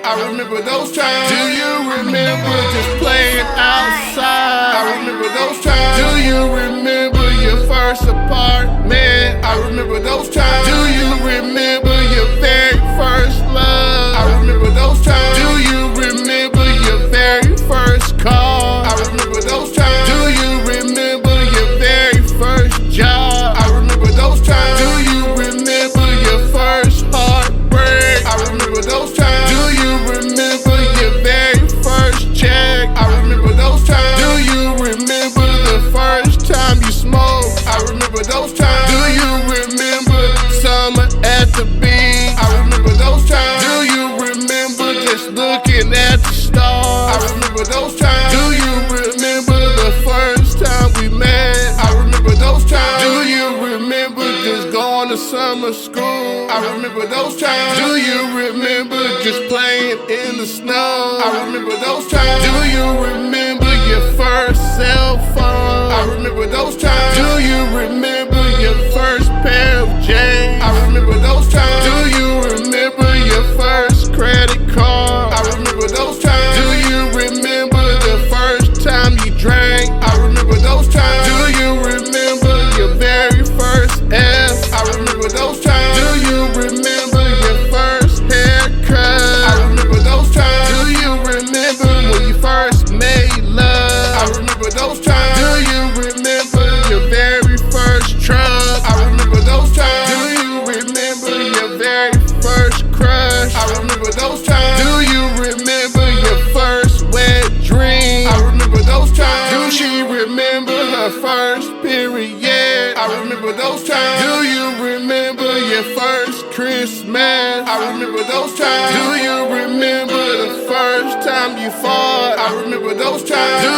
I remember those times. Do you remember just playing outside? I remember those times. Do you remember your first apartment? I remember those times. Do you remember your very first love? I remember those times. Do you remember your very first car? I remember those times. Do you remember your very first job? I remember those times. Do you remember your first heartbreak? I remember those times. Do you remember your very first check? I remember those times. Do you remember the first time you smoked? I remember those times. Do you remember summer at the beach? I remember those times. Do you remember just looking at the stars? I remember those times. Do you remember the first time we met? I remember those times. Do you remember just going to summer school? I remember those times. Do you remember just playing in the snow? I remember those times. Do you remember your first cell phone? I remember those times. Do you remember your first pair of J's? I remember those times. Do you remember your first credit card? I remember those times. Do you remember the first time you drank? I remember those times. Do you remember your very first F? I remember those times. Do you remember your first haircut? I remember those times. Do you remember when you first made love? I remember those times. Do you remember your very first truck? I remember those times. Do you remember your very first crush? I remember those times. Do you remember your first wet dream? I remember those times. Do she remember her first period? I remember those times. Do you remember your first Christmas? I remember those times. Do you remember the first time you fought? I remember those times. Do